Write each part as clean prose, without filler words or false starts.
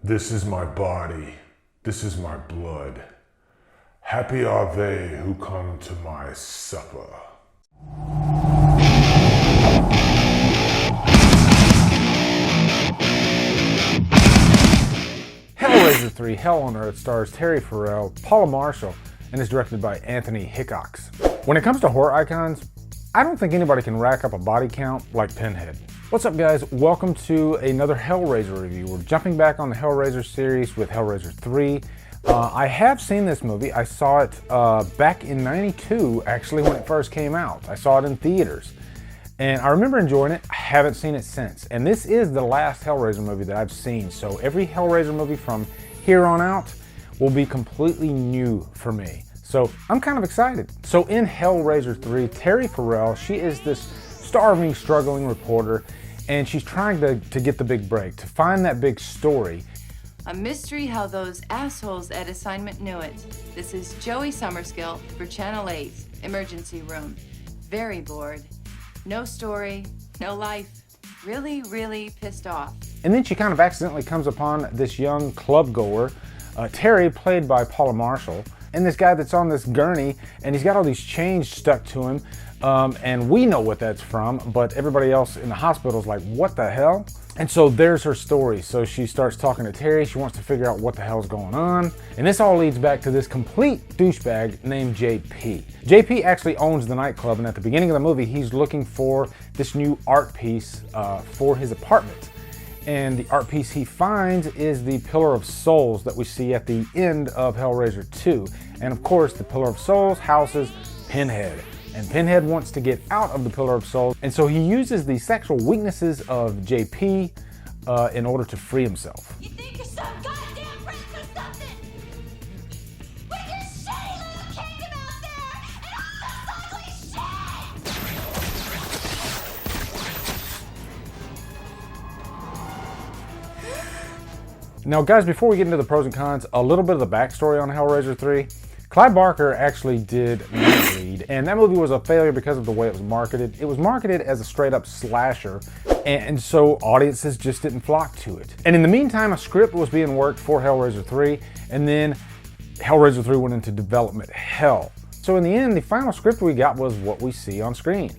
This is my body, this is my blood. Happy are they who come to my supper. Hellraiser 3 Hell on Earth stars Terry Farrell, Paula Marshall, and is directed by Anthony Hickox. When it comes to horror icons, I don't think anybody can rack up a body count like Pinhead. What's up, guys? Welcome to another Hellraiser review. We're jumping back on the Hellraiser series with Hellraiser 3. I have seen this movie. I saw it back in '92, actually, when it first came out. I saw it in theaters. And I remember enjoying it. I haven't seen it since. And this is the last Hellraiser movie that I've seen. So every Hellraiser movie from here on out will be completely new for me. So I'm kind of excited. So in Hellraiser 3, Terry Farrell, she is this starving, struggling reporter, and she's trying to get the big break, to find that big story. A mystery how those assholes at assignment knew it. This is Joey Summerskill for Channel 8, Emergency Room. Very bored. No story, no life. Really, really pissed off. And then she kind of accidentally comes upon this young club goer, Terry, played by Paula Marshall, and this guy that's on this gurney, and he's got all these chains stuck to him, and we know what that's from, but everybody else in the hospital is like, what the hell? And so there's her story. So she starts talking to Terry. She wants to figure out what the hell's going on. And this all leads back to this complete douchebag named JP. JP actually owns the nightclub, and at the beginning of the movie, he's looking for this new art piece for his apartment. And the art piece he finds is the Pillar of Souls that we see at the end of Hellraiser 2. And of course, the Pillar of Souls houses Pinhead. And Pinhead wants to get out of the Pillar of Souls, and so he uses the sexual weaknesses of JP in order to free himself. You think you're some goddamn prince or something? With your shitty little kingdom out there and all this ugly shit! Now, guys, before we get into the pros and cons, a little bit of the backstory on Hellraiser 3. Clive Barker actually did Nightbreed, and that movie was a failure because of the way it was marketed. It was marketed as a straight-up slasher, and so audiences just didn't flock to it. And in the meantime, a script was being worked for Hellraiser 3, and then Hellraiser 3 went into development hell. So in the end, the final script we got was what we see on screen.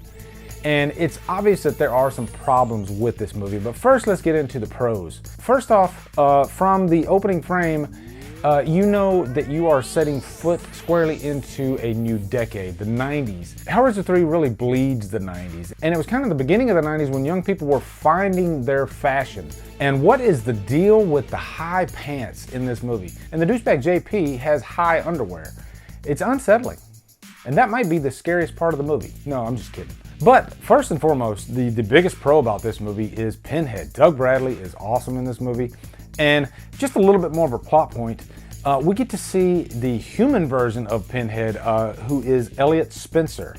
And it's obvious that there are some problems with this movie, but first let's get into the pros. First off, from the opening frame, you know that you are setting foot squarely into a new decade, the 90s. Hellraiser 3 really bleeds the 90s, and it was kind of the beginning of the 90s when young people were finding their fashion. And what is the deal with the high pants in this movie? And the douchebag JP has high underwear. It's unsettling, and that might be the scariest part of the movie. No, I'm just kidding. But first and foremost, the biggest pro about this movie is Pinhead. Doug Bradley is awesome in this movie. And just a little bit more of a plot point, we get to see the human version of Pinhead, who is Elliot Spencer,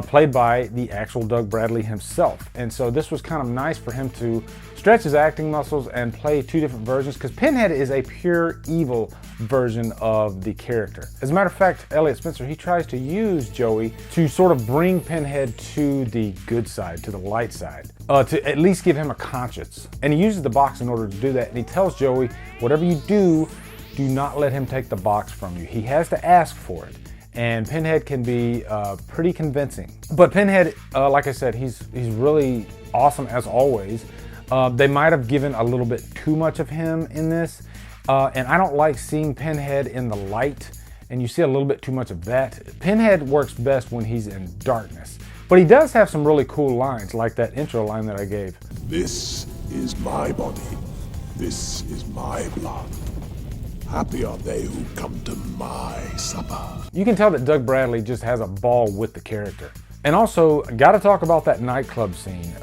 played by the actual Doug Bradley himself. And so this was kind of nice for him to stretch his acting muscles and play two different versions, because Pinhead is a pure evil version of the character. As a matter of fact, Elliot Spencer, he tries to use Joey to sort of bring Pinhead to the good side, to the light side, to at least give him a conscience. And he uses the box in order to do that, and he tells Joey, whatever you do not let him take the box from you. He has to ask for it. And Pinhead can be pretty convincing. But Pinhead, like I said, he's really awesome as always. They might have given a little bit too much of him in this. And I don't like seeing Pinhead in the light, and you see a little bit too much of that. Pinhead works best when he's in darkness. But he does have some really cool lines, like that intro line that I gave. This is my body. This is my blood. Happy are they who come to my supper. You can tell that Doug Bradley just has a ball with the character. And also, gotta talk about that nightclub scene.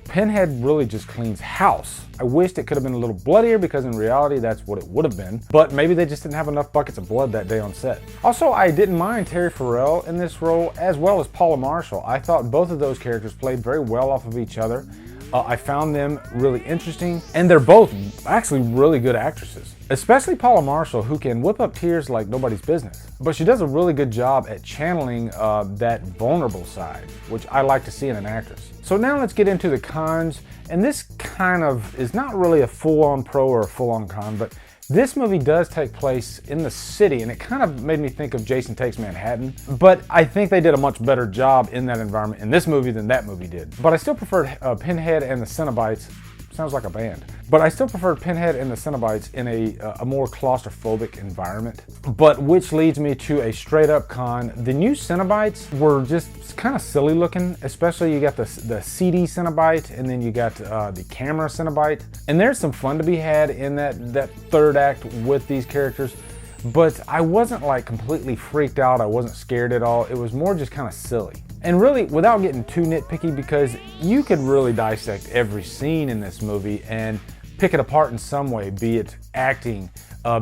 Pinhead really just cleans house. I wished it could have been a little bloodier, because in reality that's what it would have been, but maybe they just didn't have enough buckets of blood that day on set. Also, I didn't mind Terry Farrell in this role, as well as Paula Marshall. I thought both of those characters played very well off of each other. I found them really interesting, and they're both actually really good actresses. especially Paula Marshall, who can whip up tears like nobody's business. But she does a really good job at channeling that vulnerable side, which I like to see in an actress. So now let's get into the cons, and this kind of is not really a full-on pro or a full-on con, but this movie does take place in the city, and it kind of made me think of Jason Takes Manhattan, but I think they did a much better job in that environment in this movie than that movie did. But I still preferred Pinhead and the Cenobites. Sounds like a band. But I still preferred Pinhead and the Cenobites in a more claustrophobic environment. But which leads me to a straight up con. The new Cenobites were just kind of silly looking, especially you got the CD Cenobite, and then you got the camera Cenobite. And there's some fun to be had in that third act with these characters. But I wasn't like completely freaked out. I wasn't scared at all. It was more just kind of silly. And really, without getting too nitpicky, because you could really dissect every scene in this movie and pick it apart in some way, be it acting,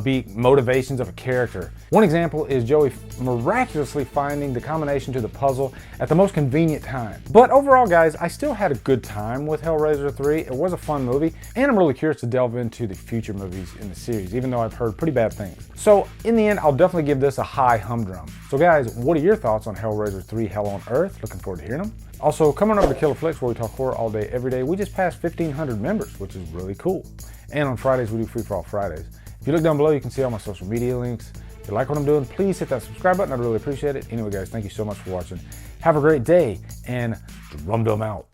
be it motivations of a character. One example is Joey miraculously finding the combination to the puzzle at the most convenient time. But overall, guys, I still had a good time with Hellraiser 3. It was a fun movie, and I'm really curious to delve into the future movies in the series, even though I've heard pretty bad things. So in the end, I'll definitely give this a high humdrum. So guys, what are your thoughts on Hellraiser 3 Hell on Earth? Looking forward to hearing them. Also, come on over to Killer Flicks, where we talk horror all day, every day. We just passed 1,500 members, which is really cool. And on Fridays, we do Free For All Fridays. If you look down below, you can see all my social media links. If you like what I'm doing, please hit that subscribe button. I'd really appreciate it. Anyway, guys, thank you so much for watching. Have a great day, and Drumdum out.